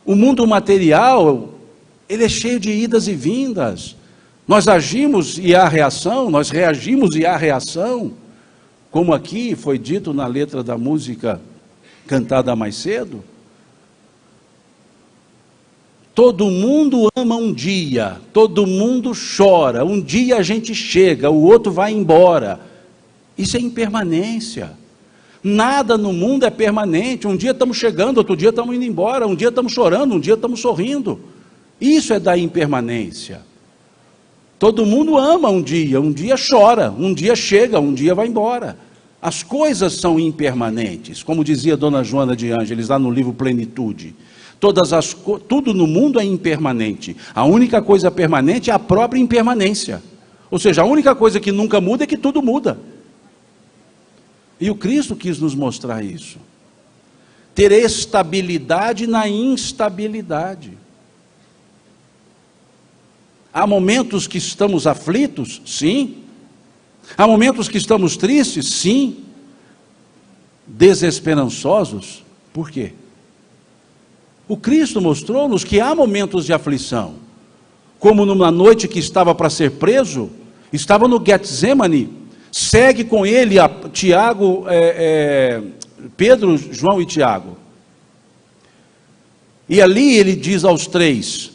O mundo material, ele é cheio de idas e vindas. Nós agimos e há reação, nós reagimos e há reação. Como aqui foi dito na letra da música cantada mais cedo. Todo mundo ama um dia, todo mundo chora, um dia a gente chega, o outro vai embora. Isso é impermanência. Nada no mundo é permanente. Um dia estamos chegando, outro dia estamos indo embora, um dia estamos chorando, um dia estamos sorrindo. Isso é da impermanência. Todo mundo ama um dia chora, um dia chega, um dia vai embora. As coisas são impermanentes, como dizia Dona Joana de Ângeles lá no livro Plenitude. Tudo no mundo é impermanente. A única coisa permanente é a própria impermanência. Ou seja, a única coisa que nunca muda é que tudo muda. E o Cristo quis nos mostrar isso. Ter estabilidade na instabilidade. Há momentos que estamos aflitos? Sim. Há momentos que estamos tristes? Sim. Desesperançosos? Por quê? O Cristo mostrou-nos que há momentos de aflição, como numa noite que estava para ser preso, estava no Getsemane, segue com ele a Pedro, João e Tiago. E ali ele diz aos três,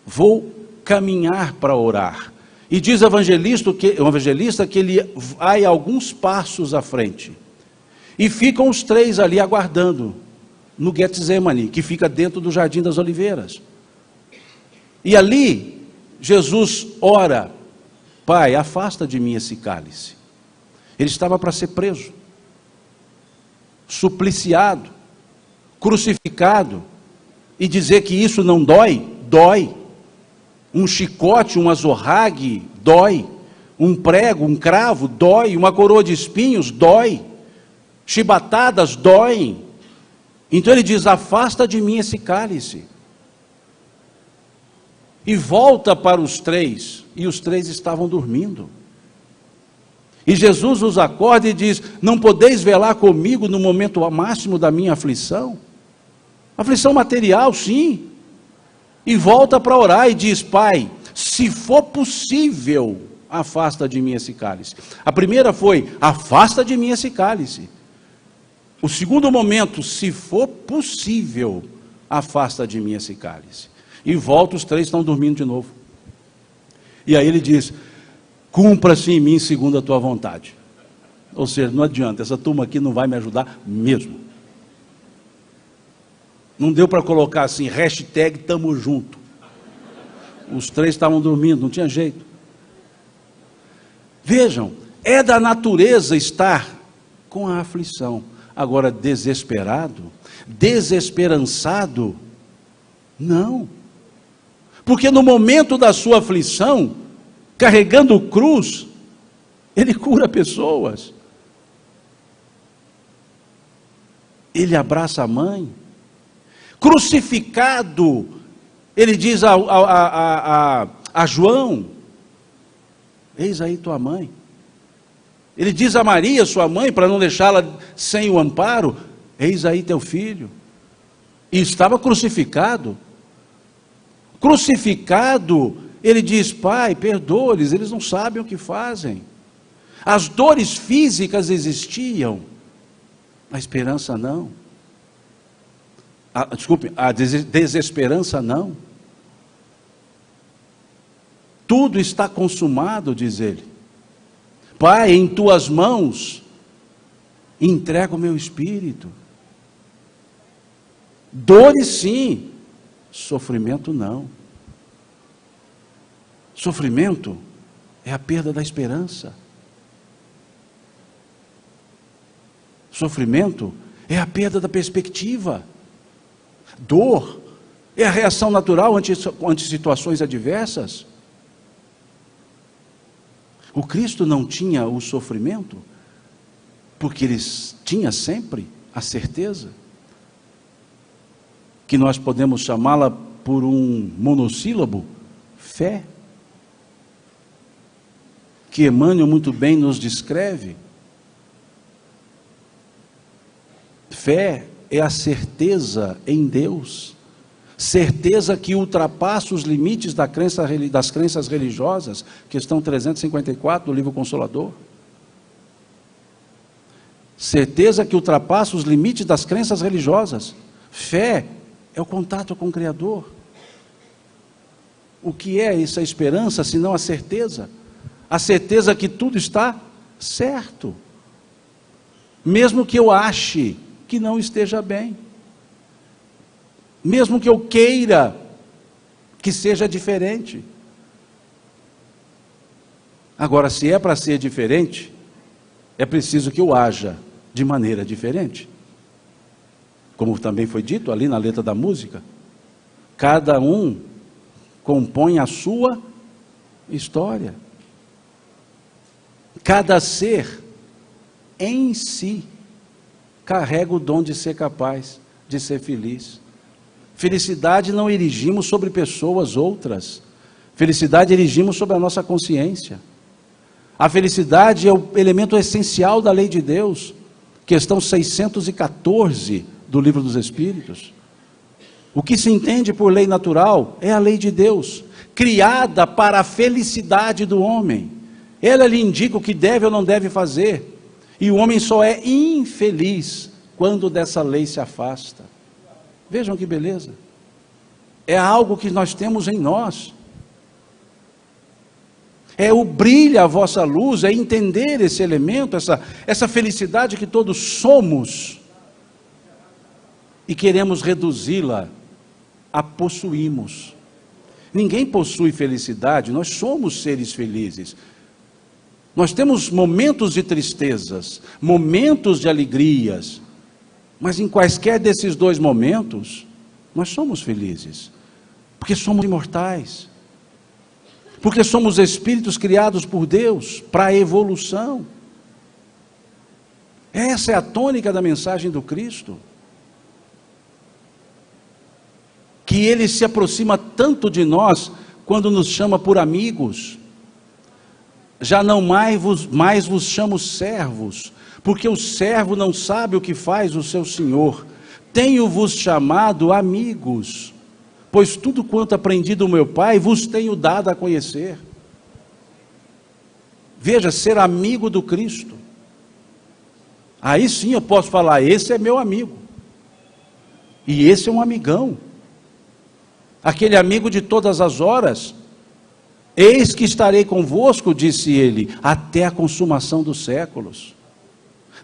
vou caminhar para orar. E diz o evangelista que ele vai alguns passos à frente. E ficam os três ali aguardando, no Getsemane, que fica dentro do Jardim das Oliveiras. E ali, Jesus ora, Pai, afasta de mim esse cálice. Ele estava para ser preso, supliciado, crucificado, e dizer que isso não dói, dói. Um chicote, um azorrague, dói. Um prego, um cravo, dói. Uma coroa de espinhos, dói. Chibatadas, doem. Então ele diz, afasta de mim esse cálice. E volta para os três, e os três estavam dormindo. E Jesus os acorda e diz, não podeis velar comigo no momento máximo da minha aflição? Aflição material, sim. E volta para orar e diz, Pai, se for possível, afasta de mim esse cálice. A primeira foi, afasta de mim esse cálice. O segundo momento, se for possível, afasta de mim esse cálice. E volta, os três estão dormindo de novo. E aí ele diz, cumpra-se em mim segundo a tua vontade. Ou seja, não adianta, essa turma aqui não vai me ajudar mesmo. Não deu para colocar assim, hashtag tamo junto. Os três estavam dormindo, não tinha jeito. Vejam, é da natureza estar com a aflição. Agora, desesperado, desesperançado, não. Porque no momento da sua aflição, carregando cruz, ele cura pessoas. Ele abraça a mãe. Crucificado, ele diz a João: eis aí tua mãe. Ele diz a Maria, sua mãe, para não deixá-la sem o amparo: eis aí teu filho. E estava crucificado. Crucificado, ele diz: Pai, perdoa-lhes, eles não sabem o que fazem. As dores físicas existiam, a esperança não. A desesperança não. Tudo está consumado, diz ele. Pai, em tuas mãos entrego o meu espírito. Dores sim, sofrimento não. Sofrimento é a perda da esperança. Sofrimento é a perda da perspectiva. Dor é a reação natural ante situações adversas. O Cristo não tinha o sofrimento, porque ele tinha sempre a certeza, que nós podemos chamá-la por um monossílabo: fé, que Emmanuel muito bem nos descreve. Fé é a certeza em Deus, certeza que ultrapassa os limites das crenças religiosas, questão 354 do livro Consolador. Certeza que ultrapassa os limites das crenças religiosas. Fé é o contato com o Criador. O que é essa esperança, senão a certeza? A certeza que tudo está certo, mesmo que eu ache que não esteja bem, mesmo que eu queira que seja diferente. Agora, se é para ser diferente, é preciso que eu haja de maneira diferente. Como também foi dito ali na letra da música, cada um compõe a sua história. Cada ser em si carrega o dom de ser capaz de ser feliz. Felicidade não erigimos sobre pessoas outras. Felicidade erigimos sobre a nossa consciência. A felicidade é o elemento essencial da lei de Deus. Questão 614 do Livro dos Espíritos. O que se entende por lei natural é a lei de Deus, criada para a felicidade do homem. Ela lhe indica o que deve ou não deve fazer. E o homem só é infeliz quando dessa lei se afasta. Vejam que beleza. É algo que nós temos em nós. É o brilho a vossa luz, é entender esse elemento, essa felicidade que todos somos, e queremos reduzi-la a possuirmos. Ninguém possui felicidade, nós somos seres felizes. Nós temos momentos de tristezas, momentos de alegrias, mas em quaisquer desses dois momentos, nós somos felizes, porque somos imortais, porque somos espíritos criados por Deus para a evolução. Essa é a tônica da mensagem do Cristo, que Ele se aproxima tanto de nós, quando nos chama por amigos. Já não mais vos chamo servos, porque o servo não sabe o que faz o seu senhor. Tenho-vos chamado amigos, pois tudo quanto aprendi do meu Pai, vos tenho dado a conhecer. Veja, ser amigo do Cristo. Aí sim eu posso falar: esse é meu amigo, e esse é um amigão, aquele amigo de todas as horas. Eis que estarei convosco, disse ele, até a consumação dos séculos.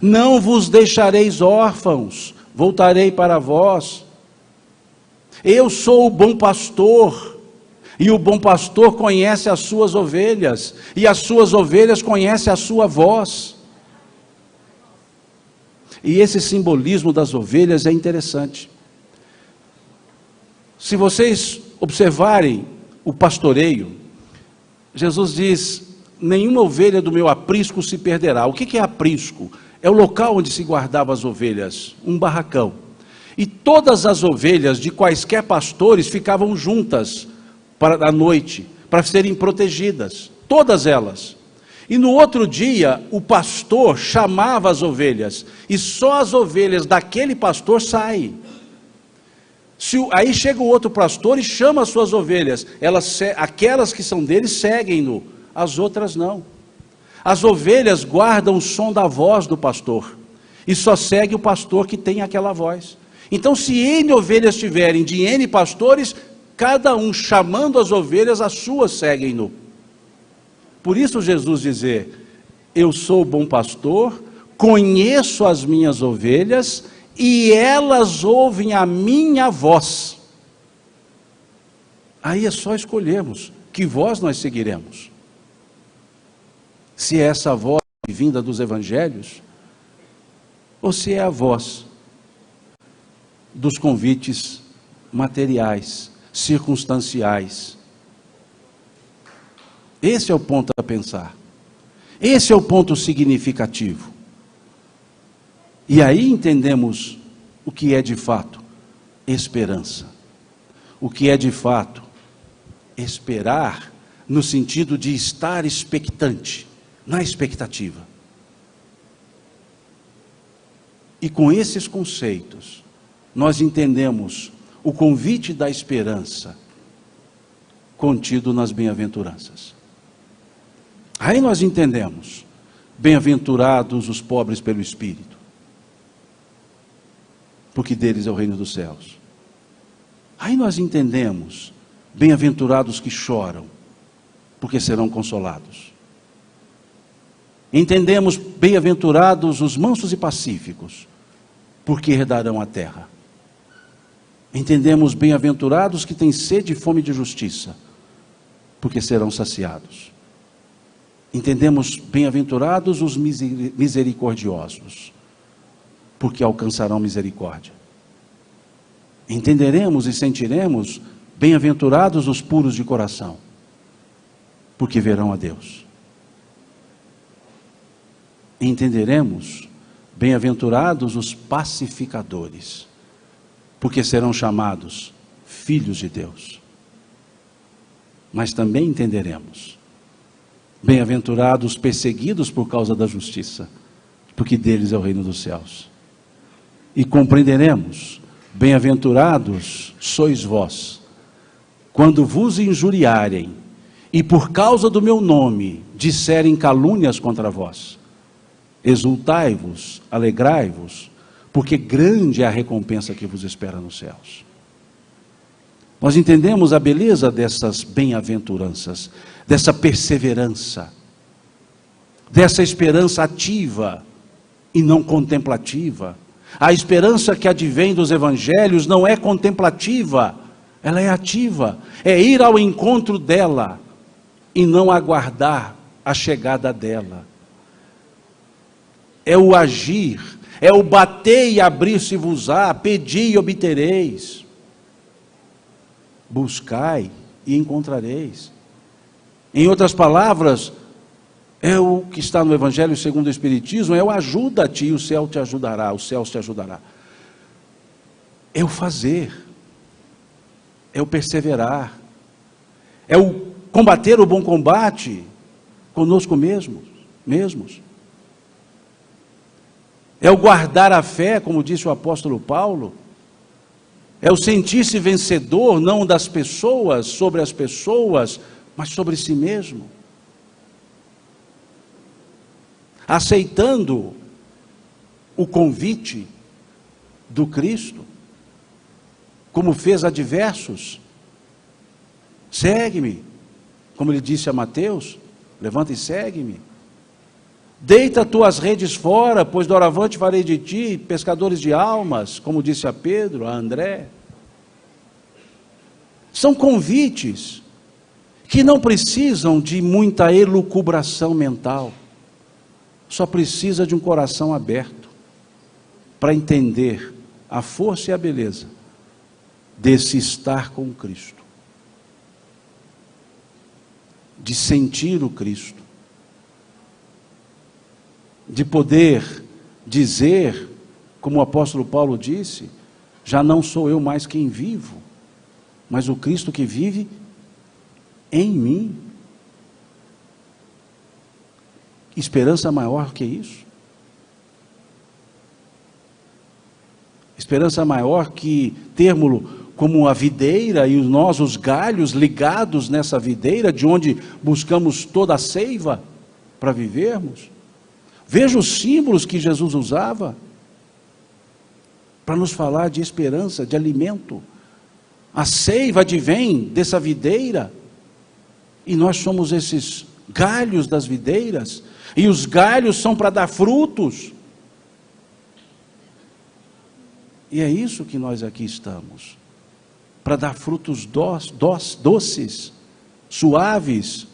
Não vos deixareis órfãos, voltarei para vós. Eu sou o bom pastor, e o bom pastor conhece as suas ovelhas, e as suas ovelhas conhecem a sua voz. E esse simbolismo das ovelhas é interessante. Se vocês observarem o pastoreio, Jesus diz: nenhuma ovelha do meu aprisco se perderá. O que é aprisco? É o local onde se guardava as ovelhas, um barracão. E todas as ovelhas de quaisquer pastores ficavam juntas à noite, para serem protegidas, todas elas. E no outro dia, o pastor chamava as ovelhas, e só as ovelhas daquele pastor saem. Aí chega o outro pastor e chama as suas ovelhas, aquelas que são dele seguem-no, as outras não. As ovelhas guardam o som da voz do pastor, e só segue o pastor que tem aquela voz. Então, se N ovelhas tiverem de N pastores, cada um chamando as ovelhas, as suas seguem-no. Por isso Jesus dizer: eu sou o bom pastor, conheço as minhas ovelhas, e elas ouvem a minha voz. Aí é só escolhermos que voz nós seguiremos. Se é essa voz vinda dos evangelhos, ou se é a voz dos convites materiais, circunstanciais. Esse é o ponto a pensar. Esse é o ponto significativo. E aí entendemos o que é de fato esperança. O que é de fato esperar, no sentido de estar expectante, na expectativa. E com esses conceitos, nós entendemos o convite da esperança contido nas bem-aventuranças. Aí nós entendemos: bem-aventurados os pobres pelo Espírito, porque deles é o reino dos céus. Aí nós entendemos: bem-aventurados que choram, porque serão consolados. Entendemos: bem-aventurados os mansos e pacíficos, porque herdarão a terra. Entendemos: bem-aventurados que têm sede e fome de justiça, porque serão saciados. Entendemos: bem-aventurados os misericordiosos, porque alcançarão misericórdia. Entenderemos e sentiremos: bem-aventurados os puros de coração, porque verão a Deus. Entenderemos: bem-aventurados os pacificadores, porque serão chamados filhos de Deus. Mas também entenderemos: bem-aventurados os perseguidos por causa da justiça, porque deles é o reino dos céus. E compreenderemos: bem-aventurados sois vós, quando vos injuriarem, e por causa do meu nome disserem calúnias contra vós. Exultai-vos, alegrai-vos, porque grande é a recompensa que vos espera nos céus. Nós entendemos a beleza dessas bem-aventuranças, dessa perseverança, dessa esperança ativa e não contemplativa. A esperança que advém dos evangelhos não é contemplativa, ela é ativa, é ir ao encontro dela e não aguardar a chegada dela. É o agir, é o bater e abrir-se-vos-á, pedi e obtereis, buscai e encontrareis. Em outras palavras, é o que está no Evangelho segundo o Espiritismo, é o ajuda-te e o céu te ajudará, os céus te ajudará. É o fazer, é o perseverar, é o combater o bom combate conosco mesmos. É o guardar a fé, como disse o apóstolo Paulo. É o sentir-se vencedor, não das pessoas, sobre as pessoas, mas sobre si mesmo. Aceitando o convite do Cristo, como fez a diversos: segue-me, como ele disse a Mateus, levanta e segue-me. Deita tuas redes fora, pois doravante farei de ti pescadores de almas, como disse a Pedro, a André. São convites que não precisam de muita elucubração mental. Só precisa de um coração aberto para entender a força e a beleza desse estar com Cristo, de sentir o Cristo, de poder dizer, como o apóstolo Paulo disse, já não sou eu mais quem vivo, mas o Cristo que vive em mim. Esperança maior que isso? Esperança maior que termos como a videira e nós os galhos ligados nessa videira, de onde buscamos toda a seiva para vivermos? Veja os símbolos que Jesus usava para nos falar de esperança, de alimento. A seiva advém dessa videira, e nós somos esses galhos das videiras, e os galhos são para dar frutos. E é isso que nós aqui estamos, para dar frutos doces, suaves,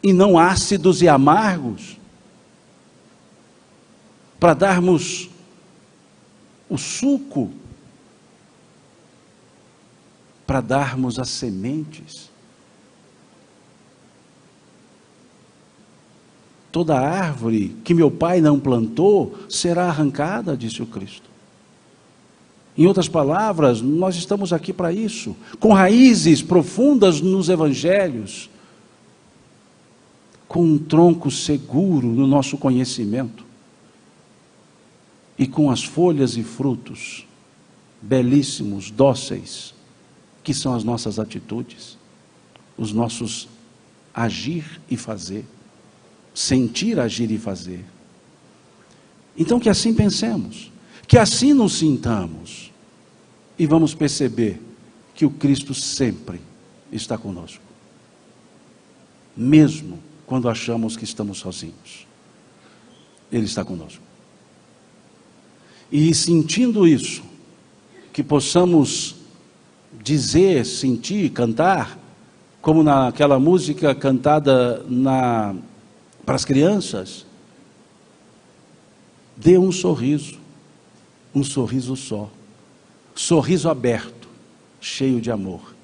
e não ácidos e amargos, para darmos o suco, para darmos as sementes. Toda árvore que meu Pai não plantou será arrancada, disse o Cristo. Em outras palavras, nós estamos aqui para isso, com raízes profundas nos evangelhos, com um tronco seguro no nosso conhecimento, e com as folhas e frutos belíssimos, dóceis, que são as nossas atitudes, os nossos agir e fazer, sentir, agir e fazer. Então que assim pensemos, que assim nos sintamos, e vamos perceber que o Cristo sempre está conosco, mesmo quando achamos que estamos sozinhos, Ele está conosco. E sentindo isso, que possamos dizer, sentir, cantar, como naquela música cantada para as crianças, dê um sorriso só, sorriso aberto, cheio de amor.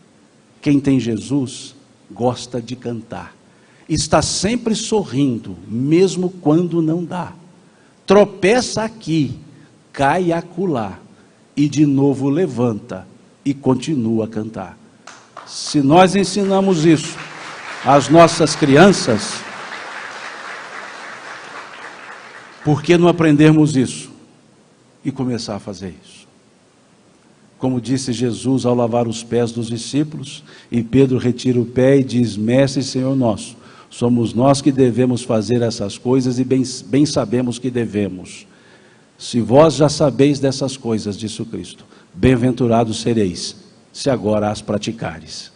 Quem tem Jesus gosta de cantar, está sempre sorrindo, mesmo quando não dá, tropeça aqui, cai acolá, e de novo levanta e continua a cantar. Se nós ensinamos isso às nossas crianças, por que não aprendermos isso e começar a fazer isso? Como disse Jesus ao lavar os pés dos discípulos, e Pedro retira o pé e diz: Mestre e Senhor nosso, somos nós que devemos fazer essas coisas, e bem sabemos que devemos. Se vós já sabeis dessas coisas, disse o Cristo, bem-aventurados sereis, se agora as praticares.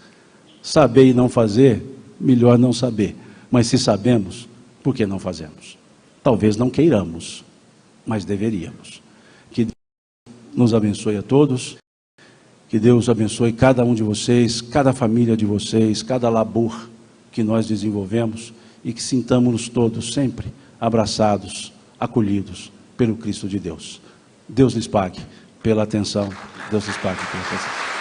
Saber e não fazer, melhor não saber. Mas se sabemos, por que não fazemos? Talvez não queiramos, mas deveríamos. Que Deus nos abençoe a todos, que Deus abençoe cada um de vocês, cada família de vocês, cada labor que nós desenvolvemos, e que sintamos-nos todos sempre abraçados, acolhidos pelo Cristo de Deus. Deus lhes pague pela atenção, Deus lhes pague pela atenção.